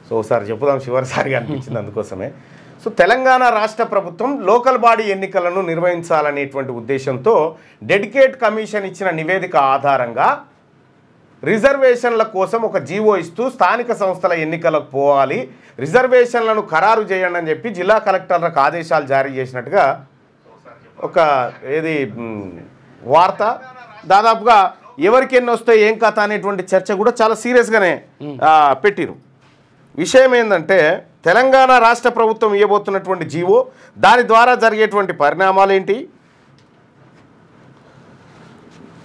So ఒకసారి చెప్పుదాం చివరిసారిగా అనిపించింది అందుకోసమే. సో తెలంగాణ రాష్ట్ర ప్రభుత్వం లోకల్ బాడీ ఎన్నికలను నిర్వహించాలనేటువంటి ఉద్దేశంతో డెడికేట్ కమిషన్ ఇచ్చిన నివేదిక ఆధారంగా రిజర్వేషన్ల కోసం ఒక జీవో ఇస్తూ స్థానిక సంస్థల ఎన్నికలకు పోవాలి, రిజర్వేషన్లను ఖరారు చేయండి అని చెప్పి జిల్లా కలెక్టర్లకు ఆదేశాలు జారీ చేసినట్టుగా ఒక వార్త. దాదాపుగా ఎవరికి ఎన్ని వస్తాయి ఏం కథ అనేటువంటి చర్చ కూడా చాలా సీరియస్గానే పెట్టిరు. విషయం ఏంటంటే తెలంగాణ రాష్ట్ర ప్రభుత్వం ఇవ్వబోతున్నటువంటి జీవో, దాని ద్వారా జరిగేటువంటి పరిణామాలు ఏంటి,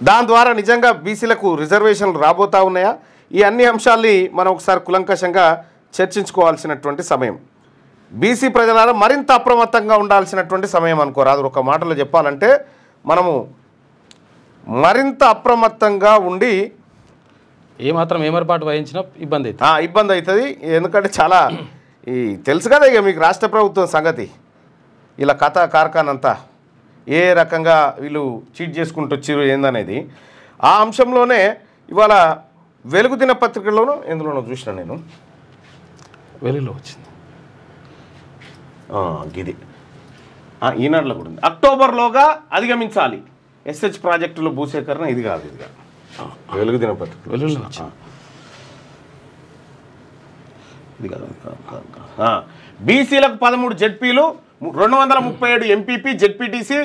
దాని ద్వారా నిజంగా బీసీలకు రిజర్వేషన్లు రాబోతా ఉన్నాయా, ఈ అన్ని అంశాల్ని మనం ఒకసారి కులంకషంగా చర్చించుకోవాల్సినటువంటి సమయం. బీసీ ప్రజలను మరింత అప్రమత్తంగా ఉండాల్సినటువంటి సమయం అనుకోరాదు. ఒక మాటలో చెప్పాలంటే మనము మరింత అప్రమత్తంగా ఉండి ఏమాత్రం ఏమరపాటు వహించినా ఇబ్బంది అవుతుంది. ఎందుకంటే చాలా తెలుసు కదా ఇక మీకు రాష్ట్ర ప్రభుత్వం సంగతి, ఇలా కథ కార్ఖానంతా ఏ రకంగా వీళ్ళు చీట్ చేసుకుంటూ వచ్చారు ఏందనేది. ఆ అంశంలోనే ఇవాళ వెలుగు దినపత్రికలోనూ ఎందులోనో చూసిన నేను, వెలుగులో వచ్చింది ఇది ఈనాడులో కూడా ఉంది. అక్టోబర్లోగా అధిగమించాలి ఎస్హెచ్ ప్రాజెక్టులో భూసేకరణ. ఇది కాదు వెలుగు దినపత్రిక వెలుగులో ఇది కాదు. బీసీలకు 13 జెడ్పీలు, 237 ఎంపీపీ జెడ్పీటీసీ,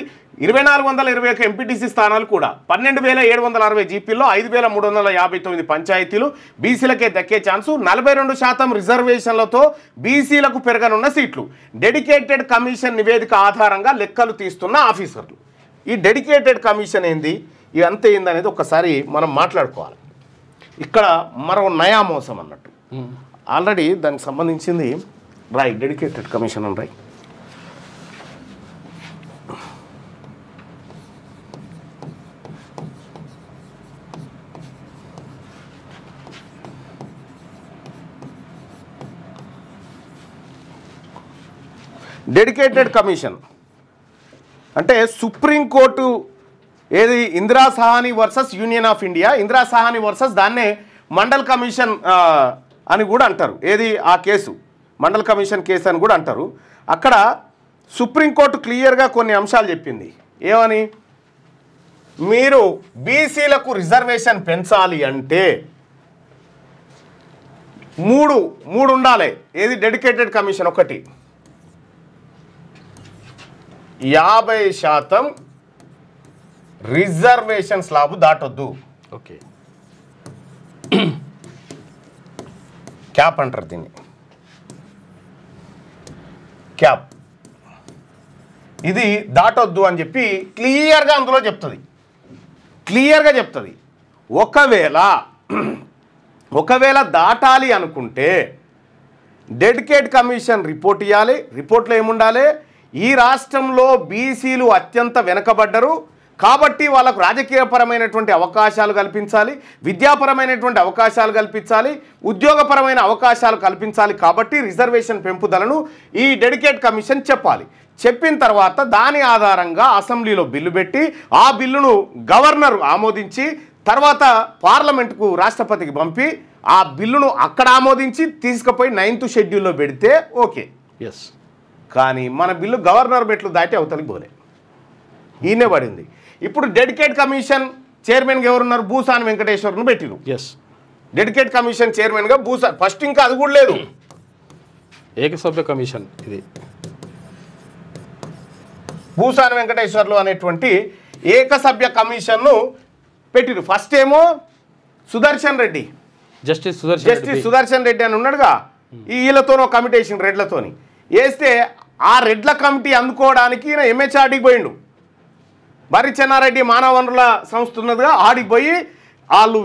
2421 ఎంపీటీసీ స్థానాలు కూడా, 12,760 జీపీల్లో 5,359 పంచాయతీలు బీసీలకే దక్కే ఛాన్సు, 42% రిజర్వేషన్లతో బీసీలకు పెరగనున్న సీట్లు. డెడికేటెడ్ కమిషన్ నివేదిక ఆధారంగా లెక్కలు తీస్తున్న ఆఫీసర్లు. ఈ డెడికేటెడ్ కమిషన్ ఏంది, ఇదంతా ఏందనేది ఒకసారి మనం మాట్లాడుకోవాలి. ఇక్కడ మరో నయా మోసం అన్నట్టు ఆల్రెడీ దానికి సంబంధించింది రాయ్, డెడికేటెడ్ కమిషన్ అని రాయ్. డెడికేటెడ్ కమిషన్ అంటే సుప్రీంకోర్టు ఏది Indira Sahani versus union of India, Indira Sahani versus దాన్నే మండల్ కమిషన్ అని కూడా అంటారు. ఏది ఆ కేసు మండల్ కమిషన్ కేసు అని కూడా అంటారు. అక్కడ సుప్రీంకోర్టు క్లియర్గా కొన్ని అంశాలు చెప్పింది. ఏమని, మీరు బీసీలకు రిజర్వేషన్ పెంచాలి అంటే మూడు ఉండాలి. ఏది డెడికేటెడ్ కమిషన్, ఒకటి 50% రిజర్వేషన్ స్లాబ్ దాటొద్దు. ఓకే, క్యాప్ అంటారు దీన్ని, క్యాప్. ఇది దాటొద్దు అని చెప్పి క్లియర్గా అందులో చెప్తుంది, క్లియర్గా చెప్తుంది. ఒకవేళ దాటాలి అనుకుంటే డెడికేట్ కమిషన్ రిపోర్ట్ ఇవ్వాలి. రిపోర్ట్లో ఏముండాలి, ఈ రాష్ట్రంలో బీసీలు అత్యంత వెనకబడ్డరు కాబట్టి వాళ్ళకు రాజకీయపరమైనటువంటి అవకాశాలు కల్పించాలి, విద్యాపరమైనటువంటి అవకాశాలు కల్పించాలి, ఉద్యోగపరమైన అవకాశాలు కల్పించాలి. కాబట్టి రిజర్వేషన్ పెంపుదలను ఈ డెడికేట్ కమిషన్ చెప్పాలి. చెప్పిన తర్వాత దాని ఆధారంగా అసెంబ్లీలో బిల్లు పెట్టి ఆ బిల్లును గవర్నర్ ఆమోదించి తర్వాత పార్లమెంటుకు రాష్ట్రపతికి పంపి ఆ బిల్లును అక్కడ ఆమోదించి తీసుకుపోయి 9th షెడ్యూల్లో పెడితే ఓకే. ఎస్, కానీ మన బిల్లు గవర్నర్ బెట్లు దాటి అవతలికి పోలే, ఈయనే పడింది. ఇప్పుడు డెడికేట్ కమిషన్ చైర్మన్గా ఎవరున్నారు, భూసాని వెంకటేశ్వర్ను పెట్టిరు. ఎస్, డెడికేట్ కమిషన్ చైర్మన్గా ఫస్ట్ ఇంకా అది కూడా లేదు, ఏకసభ్య కమిషన్. ఇది భూసాని వెంకటేశ్వర్లు అనేటువంటి ఏకసభ్య కమిషన్ను పెట్టిరు. ఫస్ట్ ఏమో సుదర్శన్ రెడ్డి, జస్టిస్ సుదర్శన్ రెడ్డి అని ఉన్నాడుగా, వీళ్ళతోనో కమిటీ వేసిండు, రెడ్లతోని వేస్తే ఆ రెడ్ల కమిటీ అందుకోవడానికి ఈయన ఎంహెచ్ఆర్డీకి పోయిండు. బర్రి చెన్నారెడ్డి మానవ వనరుల సంస్థ ఉన్నదిగా, ఆడికి పోయి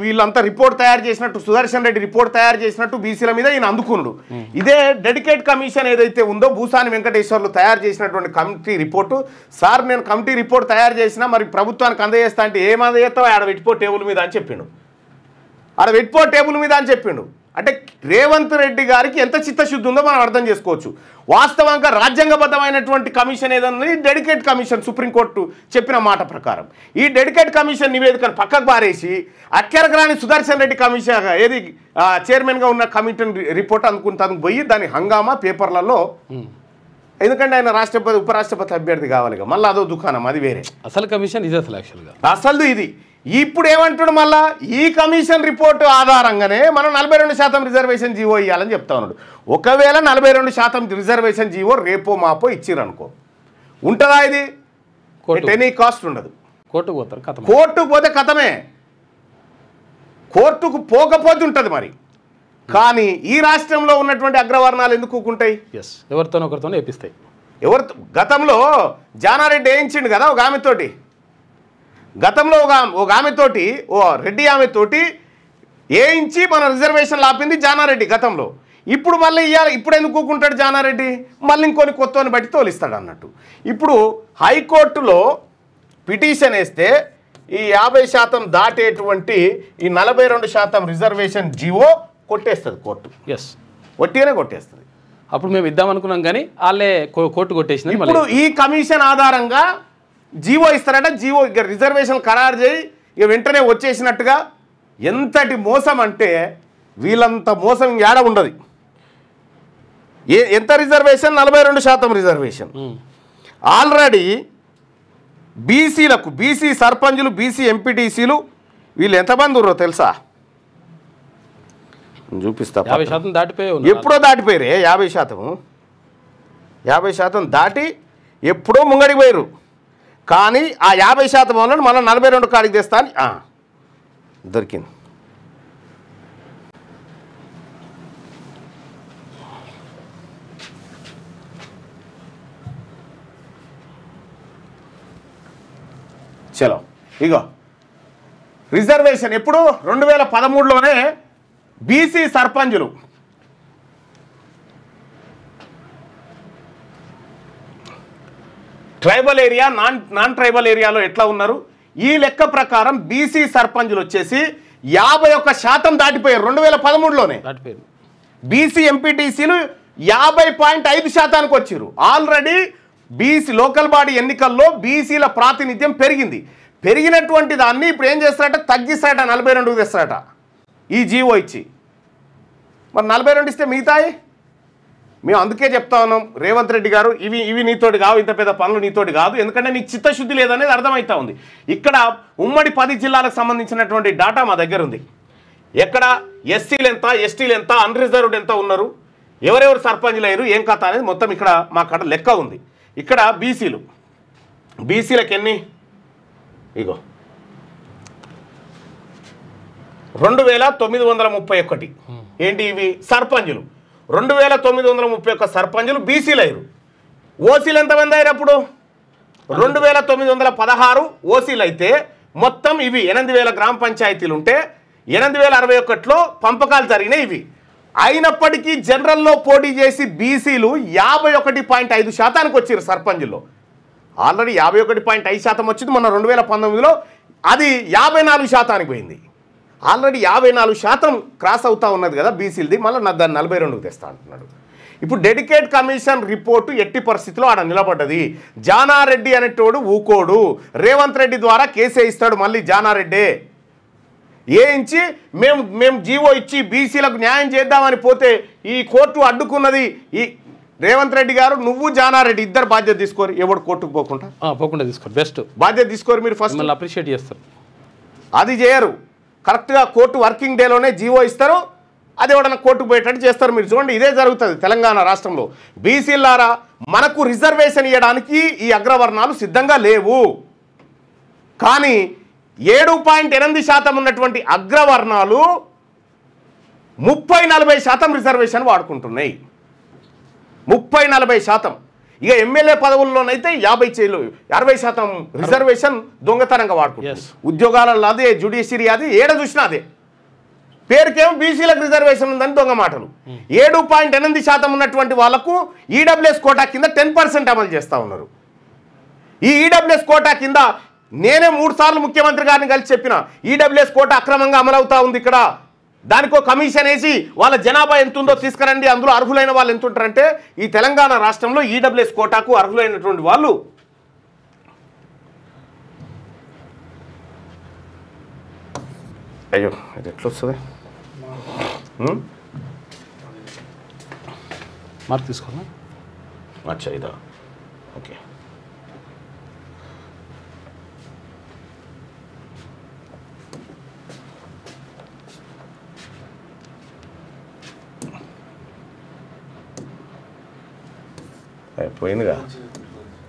వీళ్ళంతా రిపోర్ట్ తయారు చేసినట్టు, సుదర్శన్ రెడ్డి రిపోర్ట్ తయారు చేసినట్టు బీసీల మీద ఈయన అందుకున్నాడు. ఇదే డెడికేట్ కమిషన్ ఏదైతే ఉందో భూసాని వెంకటేశ్వర్లు తయారు చేసినటువంటి కమిటీ రిపోర్టు, సార్ నేను కమిటీ రిపోర్ట్ తయారు చేసినా మరి ప్రభుత్వానికి అందజేస్తా అంటే ఏం అందజేస్తావు, ఆడ పెట్టిపో టేబుల్ మీద అని చెప్పిండు, ఆడ పెట్టిపో టేబుల్ మీద అని చెప్పిండు. అంటే రేవంత్ రెడ్డి గారికి ఎంత చిత్తశుద్ధి ఉందో మనం అర్థం చేసుకోవచ్చు. వాస్తవంగా రాజ్యాంగబద్ధమైనటువంటి కమిషన్ ఏదన్నది డెడికేట్ కమిషన్, సుప్రీంకోర్టు చెప్పిన మాట ప్రకారం. ఈ డెడికేట్ కమిషన్ నివేదికను పక్కకు పారేసి అక్కరకరాని సుదర్శన్ రెడ్డి కమిషన్ ఏది చైర్మన్గా ఉన్న కమిటీ రిపోర్ట్ అనుకుంటాను పోయి దాని హంగామా పేపర్లలో, ఎందుకంటే ఆయన రాష్ట్రపతి ఉపరాష్ట్రపతి అభ్యర్థి కావాలి, మళ్ళీ అదో దుకాణం, అది వేరే. అసలు కమిషన్ ఇది అసలు యాక్చువల్గా అసలు ఇది. ఇప్పుడు ఏమంటాడు మళ్ళా, ఈ కమిషన్ రిపోర్టు ఆధారంగానే మనం 42% రిజర్వేషన్ జీవో ఇవ్వాలని చెప్తా ఉన్నాడు. ఒకవేళ 42% రిజర్వేషన్ జీవో రేపో మాపో ఇచ్చిరనుకో, ఉంటుందా ఇది? ఎనీ కాస్ట్ ఉండదు. కోర్టుకు పోతారు, కథ. కోర్టుకు పోతే కథమే, కోర్టుకు పోకపోతే ఉంటుంది మరి. కానీ ఈ రాష్ట్రంలో ఉన్నటువంటి అగ్రవర్ణాలు ఎందుకు ఊకుంటాయి? ఎస్, ఎవరితోనో ఒకరితోనే వేపిస్తాయి. ఎవరితో? గతంలో జానారెడ్డి వేయించిండు కదా ఒక ఆమెతోటి, గతంలో ఒక ఆమెతోటి, ఓ రెడ్డి ఆమెతోటి వేయించి మన రిజర్వేషన్లు ఆపింది జానారెడ్డి గతంలో. ఇప్పుడు మళ్ళీ ఇవ్వాలి, ఇప్పుడు ఎందుకు ఊకుంటాడు జానారెడ్డి? మళ్ళీ ఇంకొని కొత్తని బట్టి తోలిస్తాడు అన్నట్టు. ఇప్పుడు హైకోర్టులో పిటిషన్ వేస్తే ఈ 50% దాటేటువంటి ఈ 42% రిజర్వేషన్ జీవో కొట్టేస్తుంది కోర్టు. ఎస్, ఒట్టిగానే కొట్టేస్తుంది. అప్పుడు మేము ఇద్దామనుకున్నాం కానీ వాళ్ళే కోర్టు కొట్టేసింది. ఇప్పుడు ఈ కమిషన్ ఆధారంగా జీవో ఇస్తారట, జీవో ఇక రిజర్వేషన్ ఖరారు చేయి ఇక వెంటనే వచ్చేసినట్టుగా. ఎంతటి మోసం అంటే వీళ్ళంత మోసం ఏడ ఉండదు. ఎంత రిజర్వేషన్? 42% రిజర్వేషన్. ఆల్రెడీ బీసీలకు, బీసీ సర్పంచులు, బీసీ ఎంపీటీసీలు వీళ్ళు ఎంతమంది ఉన్నారో తెలుసా? చూపిస్తా. 50% దాటిపోయి ఎప్పుడో దాటిపోయారే 50%. 50% దాటి ఎప్పుడో ముంగడికి పోయారు. కానీ ఆ 50% వాళ్ళని మనం 42 కాడికి తెస్తా అని దొరికింది. చలో ఇగో రిజర్వేషన్ ఎప్పుడు 2013లోనే బీసీ సర్పంచులు ట్రైబల్ ఏరియా, నాన్ ట్రైబల్ ఏరియాలో ఎట్లా ఉన్నారు? ఈ లెక్క ప్రకారం బీసీ సర్పంచులు వచ్చేసి 51% దాటిపోయారు 2013లోనే. బీసీ ఎంపీటీసీలు 50.5% వచ్చారు. ఆల్రెడీ బీసీ లోకల్ బాడీ ఎన్నికల్లో బీసీల ప్రాతినిధ్యం పెరిగింది. పెరిగినటువంటి దాన్ని ఇప్పుడు ఏం చేస్తారట? తగ్గిస్తారట, 42 తెస్తారట ఈ జీవో ఇచ్చి. మరి 42 ఇస్తే మిగతాయి మేము అందుకే చెప్తా ఉన్నాం, రేవంత్ రెడ్డి గారు ఇవి నీతోటి కావు, ఇంత పెద్ద పనులు నీతోటి కాదు, ఎందుకంటే నీకు చిత్తశుద్ధి లేదనేది అర్థమవుతా ఉంది. ఇక్కడ ఉమ్మడి 10 జిల్లాలకు సంబంధించినటువంటి డాటా మా దగ్గర ఉంది. ఎక్కడ ఎస్సీలు ఎంత, ఎస్టీలు ఎంత, అన్రిజర్వ్డ్ ఎంత ఉన్నారు, ఎవరెవరు సర్పంచ్లు అయ్యారు, ఏం కథ అనేది మొత్తం ఇక్కడ మా కాడ లెక్క ఉంది. ఇక్కడ బీసీలకు ఎన్ని? ఇగో 2931. ఏంటి ఇవి? సర్పంచులు 2931 సర్పంచులు బీసీలు అయ్యారు. ఓసీలు ఎంతమంది అయ్యారు అప్పుడు? 2916 ఓసీలు అయితే మొత్తం ఇవి 8000 గ్రామ పంచాయతీలు ఉంటే 8061లో పంపకాలు జరిగినాయి. ఇవి అయినప్పటికీ జనరల్లో పోటీ చేసి బీసీలు 51.5% వచ్చారు సర్పంచుల్లో. ఆల్రెడీ 51.5% వచ్చింది మొన్న 2019లో, అది 54% పోయింది. ఆల్రెడీ 54% క్రాస్ అవుతా ఉన్నది కదా బీసీలది, మళ్ళీ దాన్ని 42కి తెస్తా అంటున్నాడు. ఇప్పుడు డెడికేట్ కమిషన్ రిపోర్టు ఎట్టి పరిస్థితిలో ఆడ నిలబడ్డది. జానారెడ్డి అనేటోడు ఊకోడు, రేవంత్ రెడ్డి ద్వారా కేసే ఇస్తాడు. మళ్ళీ జానారెడ్డే వేయించి మేము జీవో ఇచ్చి బీసీలకు న్యాయం చేద్దామని పోతే ఈ కోర్టు అడ్డుకున్నది. ఈ రేవంత్ రెడ్డి గారు, నువ్వు జానారెడ్డి ఇద్దరు బాధ్యత తీసుకోరు, ఎవడు కోర్టుకు పోకుండా తీసుకోరు, బెస్ట్ బాధ్యత తీసుకోరు. మీరు ఫస్ట్ అప్రిషియేట్ చేస్తారు, అది చేయరు. కరెక్ట్గా కోర్టు వర్కింగ్ డేలోనే జీవో ఇస్తారు, అది ఎవడన్నా కోర్టుకు పోయేటట్టు చేస్తారు. మీరు చూడండి, ఇదే జరుగుతుంది తెలంగాణ రాష్ట్రంలో. బీసీలారా, మనకు రిజర్వేషన్ ఇవ్వడానికి ఈ అగ్రవర్ణాలు సిద్ధంగా లేవు. కానీ 7.8% ఉన్నటువంటి అగ్రవర్ణాలు 30-40% రిజర్వేషన్ వాడుకుంటున్నాయి. 30-40%. ఇక ఎమ్మెల్యే పదవుల్లోనైతే 50-60% రిజర్వేషన్ దొంగతనంగా వాడుకుంటారు. ఉద్యోగాలలో అదే, జ్యుడిషియరీ అది, ఏడ చూసినా అదే. పేరుకేమో బీసీలకు రిజర్వేషన్ ఉందని దొంగ మాటలు. 7.8% ఉన్నటువంటి వాళ్లకు ఈడబ్ల్యూఎస్ కోటా కింద 10% అమలు చేస్తూ ఉన్నారు. ఈ ఈడబ్ల్యూఎస్ కోటా కింద నేనే 3 సార్లు ముఖ్యమంత్రి గారిని కలిసి చెప్పిన, ఈడబ్ల్యూఎస్ కోటా అక్రమంగా అమలవుతా ఉంది. ఇక్కడ దానికో కమిషన్ వేసి వాళ్ళ జనాభా ఎంత ఉందో తీసుకురండి, అందులో అర్హులైన వాళ్ళు ఎంత ఉంటారంటే ఈ తెలంగాణ రాష్ట్రంలో ఈడబ్ల్యూఎస్ కోటాకు అర్హులైనటువంటి వాళ్ళు అయ్యో ఇది ఎట్లా వస్తుంది మార్క్ తీసుకోవాలా? అచ్చా ఇదా ఓకే. పోయిందిగా.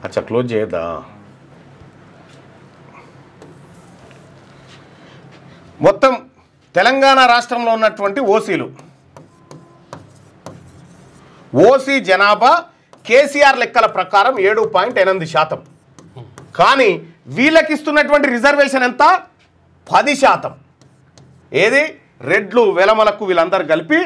అచ్చా క్లోజ్ చేయద్దా? మొత్తం తెలంగాణ రాష్ట్రంలో ఉన్నటువంటి ఓసీ జనాభా కేసీఆర్ లెక్కల ప్రకారం 7.8%. కానీ వీళ్ళకి ఇస్తున్నటువంటి రిజర్వేషన్ ఎంత? 10%. ఏది రెడ్లు వెలమలకు వీళ్ళందరూ కలిపి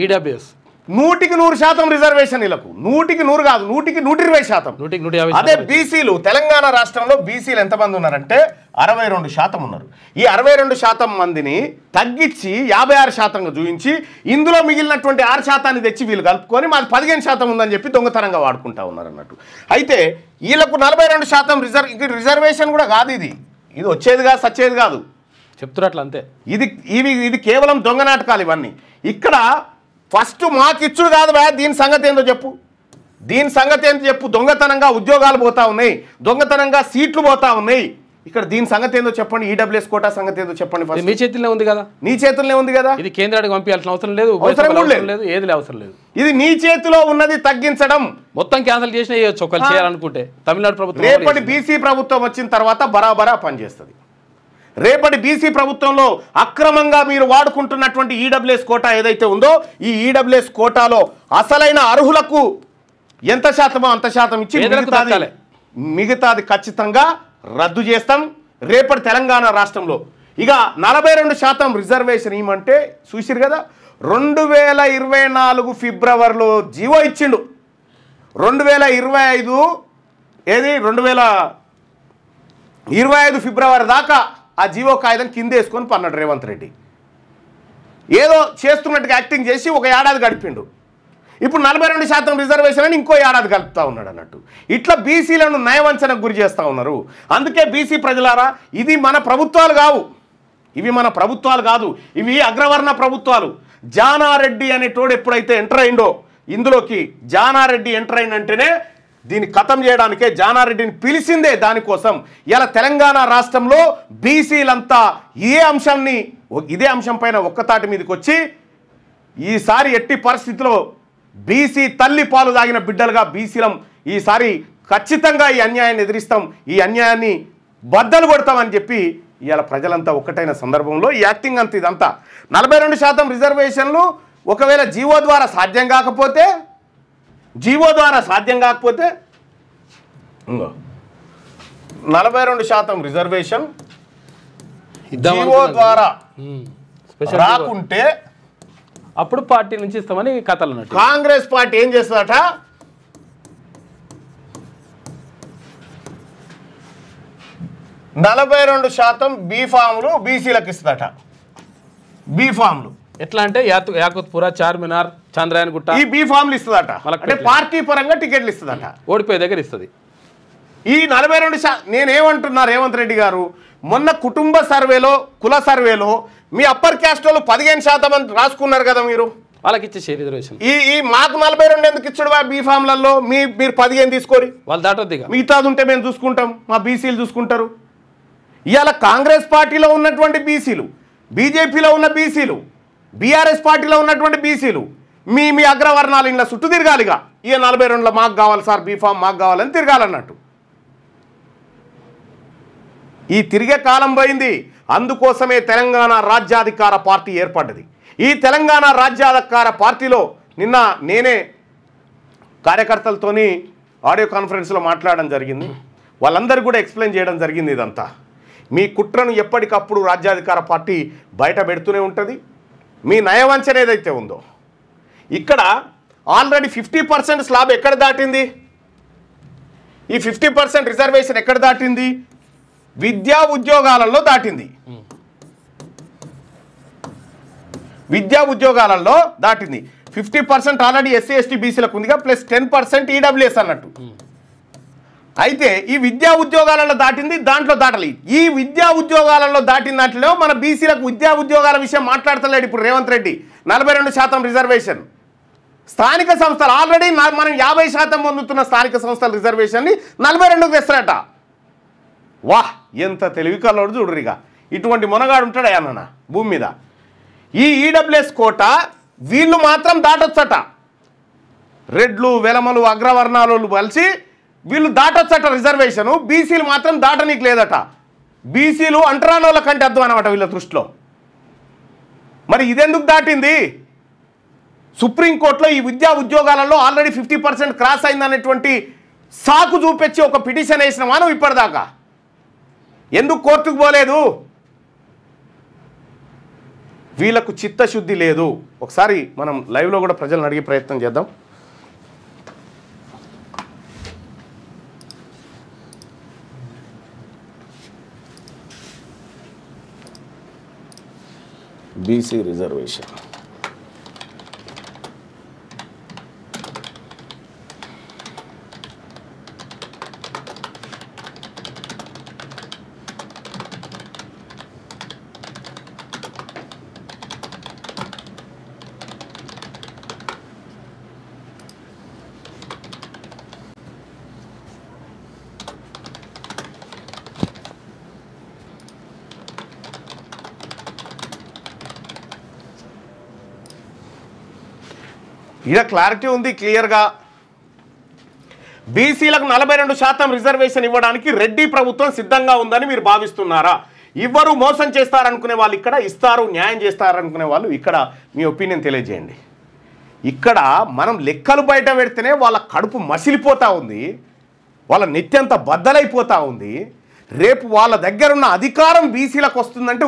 ఈడబ్ల్యూఎస్ 100% రిజర్వేషన్. వీళ్ళకు 100% కాదు, 120%. అదే బీసీలు తెలంగాణ రాష్ట్రంలో బీసీలు ఎంతమంది ఉన్నారంటే 62% ఉన్నారు. ఈ 62% మందిని తగ్గించి 56%గా చూపించి ఇందులో మిగిలినటువంటి 6% తెచ్చి వీళ్ళు కలుపుకొని మాది 15% ఉందని చెప్పి దొంగతనంగా వాడుకుంటా ఉన్నారు అన్నట్టు. అయితే వీళ్ళకు 42% రిజర్వేషన్ కూడా కాదు. ఇది వచ్చేదిగా సచ్చేది కాదు, చెప్తున్నట్లు అంతే. ఇది కేవలం దొంగ నాటకాలు ఇవన్నీ. ఇక్కడ ఫస్ట్ మాకిచ్చుడు కాదు బా, దీని సంగతి ఏందో చెప్పు. దొంగతనంగా ఉద్యోగాలు పోతా ఉన్నాయి, దొంగతనంగా సీట్లు పోతా ఉన్నాయి. ఇక్కడ దీని సంగతి ఏందో చెప్పండి. ఈడబ్ల్యూఎస్ కోటా సంగతి ఏందో చెప్పండి. మీ చేతిలో ఉంది కదా, నీ చేతుల్లోనే ఉంది కదా. ఇది కేంద్రానికి పంపించాల్సిన అవసరం లేదు, ఏది అవసరం లేదు. ఇది నీ చేతిలో ఉన్నది తగ్గించడం. మొత్తం క్యాన్సిల్ చేసిన చేయొచ్చు ఒకళ్ళు చేయాలనుకుంటే. తమిళనాడు ప్రభుత్వం రేపటి బీసీ ప్రభుత్వం వచ్చిన తర్వాత బరాబరా పనిచేస్తుంది. రేపటి బీసీ ప్రభుత్వంలో అక్రమంగా మీరు వాడుకుంటున్నటువంటి ఈడబ్ల్యూఎస్ కోటా ఏదైతే ఉందో ఈ ఈడబ్ల్యూఎస్ కోటాలో అసలైన అర్హులకు ఎంత శాతమో అంత శాతం ఇచ్చి మిగతాది ఖచ్చితంగా రద్దు చేస్తాం రేపటి తెలంగాణ రాష్ట్రంలో. ఇక 42% రిజర్వేషన్ ఇవ్వమంటే చూసిరు కదా. 2024 ఫిబ్రవరిలో జీవో ఇచ్చిండు. 2025 ఏది 2025 ఫిబ్రవరి దాకా ఆ జీవో కాగితం కింద వేసుకొని పన్నాడు రేవంత్ రెడ్డి. ఏదో చేస్తున్నట్టుగా యాక్టింగ్ చేసి ఒక ఏడాది గడిపిండు. ఇప్పుడు 42% రిజర్వేషన్ అని ఇంకో ఏడాది కలుపుతా ఉన్నాడు అన్నట్టు. ఇట్లా బీసీలను నయవంచనకు గురి చేస్తూ ఉన్నారు. అందుకే బీసీ ప్రజలారా, ఇది మన ప్రభుత్వాలు కావు, ఇవి అగ్రవర్ణ ప్రభుత్వాలు. జానారెడ్డి అనేటోడు ఎప్పుడైతే ఎంటర్ అయిండో ఇందులోకి, జానారెడ్డి ఎంటర్ అయినంటేనే దీన్ని ఖతం చేయడానికే జానారెడ్డిని పిలిచిందే దానికోసం. ఇలా తెలంగాణ రాష్ట్రంలో బీసీలంతా ఇదే అంశం పైన ఒక్కతాటి మీదకి వచ్చి ఈసారి ఎట్టి పరిస్థితిలో బీసీ తల్లి పాలు తాగిన బిడ్డలుగా బీసీలం ఈసారి ఖచ్చితంగా ఈ అన్యాయాన్ని ఎదిరిస్తాం, ఈ అన్యాయాన్ని బద్దలు కొడతామని చెప్పి ఇవాళ ప్రజలంతా ఒక్కటైన సందర్భంలో ఈ యాక్టింగ్ అంత ఇదంతా. 42% రిజర్వేషన్లు ఒకవేళ జీవో ద్వారా సాధ్యం కాకపోతే 42% రిజర్వేషన్ జీవో ద్వారా రాకుంటే అప్పుడు పార్టీ నుంచి ఇస్తామని కథలు అన్నట్టు. కాంగ్రెస్ పార్టీ ఏం చేస్తుందట, 42% బీఫామ్లు బీసీలకు ఇస్తుందట. బీఫామ్లు ఎట్లా అంటే యాకుత్పుర, చార్మినార్, చంద్రాయన్ గుట్ట ఈ బీఫామ్లు ఇస్తుందట. అంటే పార్టీ పరంగా టికెట్లు ఇస్తుందట, ఓడిపోయే దగ్గర ఇస్తుంది. ఈ 42% నేనేమంటున్నా రేవంత్ రెడ్డి గారు, మొన్న కుటుంబ సర్వేలో కుల సర్వేలో మీ అప్పర్ క్యాస్ట్ వాళ్ళు 15% అని రాసుకున్నారు కదా, మీరు వాళ్ళకి ఇచ్చే రిజర్వేషన్. ఈ మాకు 42 ఎందుకు ఇచ్చాడు బీఫామ్లలో? మీరు 15 తీసుకోరి, వాళ్ళు దాటొద్దిగా. మిగతాది ఉంటే మేము చూసుకుంటాం, మా బీసీలు చూసుకుంటారు. ఇవాళ కాంగ్రెస్ పార్టీలో ఉన్నటువంటి బీసీలు, బీజేపీలో ఉన్న బీసీలు, బీఆర్ఎస్ పార్టీలో ఉన్నటువంటి బీసీలు మీ అగ్రవర్ణాలు ఇలా చుట్టూ తిరగాలిగా. ఇక 42లో మాకు కావాలి సార్ బీఫామ్, మాకు కావాలని తిరగాలన్నట్టు. ఈ తిరిగే కాలం పోయింది. అందుకోసమే తెలంగాణ రాజ్యాధికార పార్టీ ఏర్పడ్డది. ఈ తెలంగాణ రాజ్యాధికార పార్టీలో నిన్న నేనే కార్యకర్తలతోని ఆడియో కాన్ఫరెన్స్లో మాట్లాడడం జరిగింది. వాళ్ళందరూ కూడా ఎక్స్ప్లెయిన్ చేయడం జరిగింది. ఇదంతా మీ కుట్రను ఎప్పటికప్పుడు రాజ్యాధికార పార్టీ బయట పెడుతూనే ఉంటుంది. మీ నయవంచన ఏదైతే ఉందో ఇక్కడ ఆల్రెడీ 50% స్లాబ్ ఎక్కడ దాటింది? ఈ 50% రిజర్వేషన్ ఎక్కడ దాటింది? విద్యా ఉద్యోగాలలో దాటింది. విద్యా ఉద్యోగాలలో దాటింది. 50% ఆల్రెడీ ఎస్సీ ఎస్టీ బీసీలకు ఉందిగా, ప్లస్ 10% ఈడబ్ల్యూఎస్ అన్నట్టు. అయితే ఈ విద్యా ఉద్యోగాలలో దాటింది, దాంట్లో దాటలేదు. ఈ విద్యా ఉద్యోగాలలో దాటిన దాంట్లో మన బీసీలకు విద్యా ఉద్యోగాల విషయం మాట్లాడతలేడు ఇప్పుడు రేవంత్ రెడ్డి. 42% రిజర్వేషన్. స్థానిక సంస్థలు ఆల్రెడీ మనం 50% పొందుతున్న స్థానిక సంస్థల రిజర్వేషన్ని 42కు తెస్తారట. వాహ్, ఎంత తెలివి కలవాడు చూడరిగా. ఇటువంటి మొనగాడు ఉంటాడు అన్న భూమి మీద. ఈ ఈడబ్ల్యూఎస్ కోట వీళ్ళు మాత్రం దాటొచ్చట. రెడ్లు వెలమలు అగ్రవర్ణాలు కలిసి వీళ్ళు దాటొచ్చట రిజర్వేషను. బీసీలు మాత్రం దాటనీకి లేదట. బీసీలు అంటరానోళ్ళ కంటే అర్థం అనమాట వీళ్ళ దృష్టిలో. మరి ఇదెందుకు దాటింది? సుప్రీంకోర్టులో ఈ విద్యా ఉద్యోగాలలో ఆల్రెడీ 50% క్రాస్ అయిందనేటువంటి సాకు చూపించి ఒక పిటిషన్ వేసిన మనం ఇప్పటిదాకా ఎందుకు కోర్టుకు పోలేదు? వీళ్ళకు చిత్తశుద్ధి లేదు. ఒకసారి మనం లైవ్లో కూడా ప్రజలను అడిగే ప్రయత్నం చేద్దాం. బీసీ రిజర్వేషన్ ఇక క్లారిటీ ఉంది క్లియర్గా. బీసీలకు 42% రిజర్వేషన్ ఇవ్వడానికి రెడ్డి ప్రభుత్వం సిద్ధంగా ఉందని మీరు భావిస్తున్నారా? ఇవ్వరు, మోసం చేస్తారనుకునే వాళ్ళు ఇక్కడ, ఇస్తారు న్యాయం చేస్తారనుకునే వాళ్ళు ఇక్కడ. మీ ఒపీనియన్ తెలియజేయండి. ఇక్కడ మనం లెక్కలు బయట పెడితేనే వాళ్ళ కడుపు మసిలిపోతూ ఉంది, వాళ్ళ నెత్తంత బద్దలైపోతూ ఉంది. రేపు వాళ్ళ దగ్గరున్న అధికారం బీసీలకు వస్తుందంటే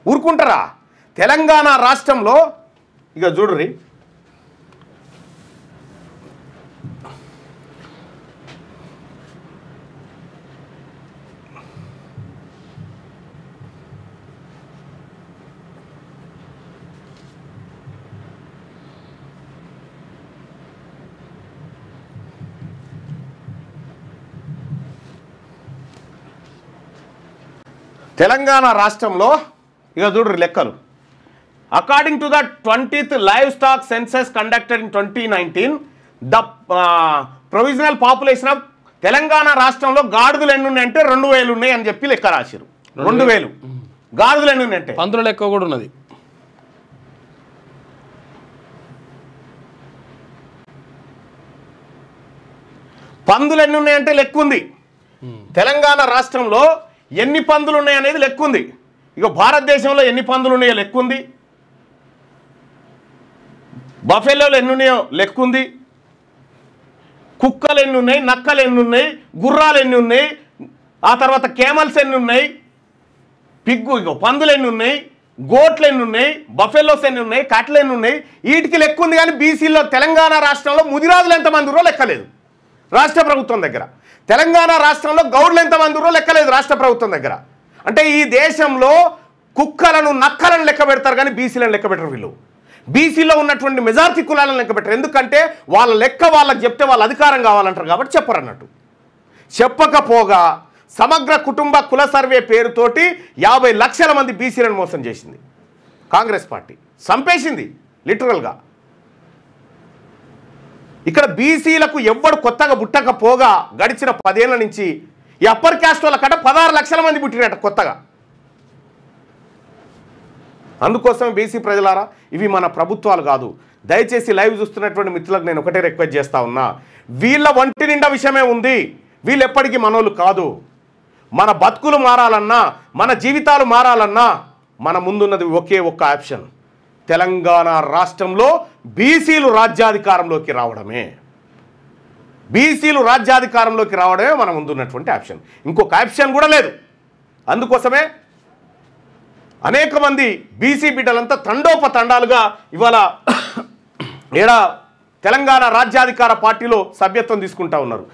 ఊరుకుంటారా? తెలంగాణ రాష్ట్రంలో ఇక చూడుర్రి, తెలంగాణ రాష్ట్రంలో ఇక చూడుర్రి లెక్కలు. According to the 20th livestock census conducted in 2019, the provisional population of Telangana రాష్ట్రంలో గాడిదలు ఎన్ని ఉన్నాయంటే 2000 ఉన్నాయి అని చెప్పి లెక్క రాశారు. 2000 గాడిదలు ఎన్ని ఉన్నాయంటే పందుల లెక్క కూడా ఉన్నది. పందులు ఎన్ని ఉన్నాయంటే లెక్క ఉంది. తెలంగాణ రాష్ట్రంలో ఎన్ని పందులు ఉన్నాయనేది లెక్క ఉంది. ఇక భారతదేశంలో ఎన్ని పందులు ఉన్నాయో లెక్క ఉంది. బఫెలోలు ఎన్ని ఉన్నాయో లెక్క ఉంది. కుక్కలు ఎన్ని ఉన్నాయి, నక్కలు ఎన్ని ఉన్నాయి, గుర్రాలు ఎన్ని ఉన్నాయి, ఆ తర్వాత కేమల్స్ ఎన్ని ఉన్నాయి, పందులు ఎన్ని ఉన్నాయి, గోట్లు ఎన్ని ఉన్నాయి, బఫెలోస్ ఎన్ని ఉన్నాయి, కట్లు ఎన్ని ఉన్నాయి, వీటికి లెక్క ఉంది. కానీ బీసీలో తెలంగాణ రాష్ట్రంలో ముదిరాజులు ఎంతమంది ఉన్నారో లెక్కలేదు రాష్ట్ర ప్రభుత్వం దగ్గర. తెలంగాణ రాష్ట్రంలో గౌడ్లు ఎంతమంది ఉన్నారో లెక్కలేదు రాష్ట్ర ప్రభుత్వం దగ్గర. అంటే ఈ దేశంలో కుక్కలను నక్కలను లెక్క పెడతారు కానీ బీసీలను లెక్క పెట్టరు. వీళ్ళు బీసీలో ఉన్నటువంటి మెజారిటీ కులాలను లెక్క పెట్టరు. ఎందుకంటే వాళ్ళ లెక్క వాళ్ళకి చెప్తే వాళ్ళ అధికారం కావాలంటారు కాబట్టి చెప్పరు అన్నట్టు. చెప్పకపోగా సమగ్ర కుటుంబ కుల సర్వే పేరుతోటి 50 లక్షల మంది బీసీలను మోసం చేసింది కాంగ్రెస్ పార్టీ. చంపేసింది లిటరల్గా. ఇక్కడ బీసీలకు ఎవ్వడు కొత్తగా పుట్టకపోగా గడిచిన 10 ఏళ్ల నుంచి ఈ అప్పర్ క్యాస్ట్ వాళ్ళ కట 16 లక్షల మంది పుట్టినట్ట కొత్తగా. అందుకోసం బీసీ ప్రజలారా, ఇవి మన ప్రభుత్వాలు కాదు. దయచేసి లైవ్ చూస్తున్నటువంటి మిత్రులకు నేను ఒకటే రిక్వెస్ట్ చేస్తా ఉన్నా, వీళ్ళ ఒంటి నిండా విషయమే ఉంది. వీళ్ళు ఎప్పటికీ మనోళ్ళు కాదు. మన బతుకులు మారాలన్నా, మన జీవితాలు మారాలన్నా మన ముందున్నది ఒకే ఒక్క ఆప్షన్. తెలంగాణ రాష్ట్రంలో బీసీలు రాజ్యాధికారంలోకి రావడమే. బీసీలు రాజ్యాధికారంలోకి రావడమే మన ముందున్నటువంటి ఆప్షన్. ఇంకొక ఆప్షన్ కూడా లేదు. అందుకోసమే అనేక మంది బీసీ బిడ్డలంతా తండోపతండాలుగా ఇవాళ తెలంగాణ రాజ్యాధికార పార్టీలో సభ్యత్వం తీసుకుంటా ఉన్నారు.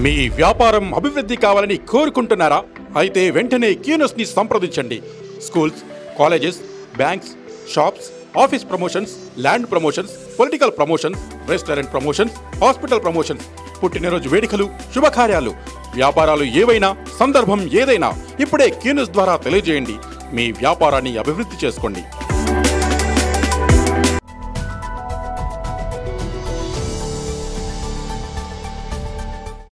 మీ వ్యాపారం అభివృద్ధి కావాలని కోరుకుంటున్నారా? అయితే వెంటనే క్యూనస్ ని సంప్రదించండి. Schools, colleges, banks, shops, office promotions, land promotions, political promotions, restaurant promotions, hospital promotions, పుట్టినరోజు వేడుకలు, శుభకార్యాలు, వ్యాపారాలు ఏవైనా, సందర్భం ఏదైనా ఇప్పుడే క్యూన్యూస్ ద్వారా తెలియజేయండి. మీ వ్యాపారాన్ని అభివృద్ధి చేసుకోండి.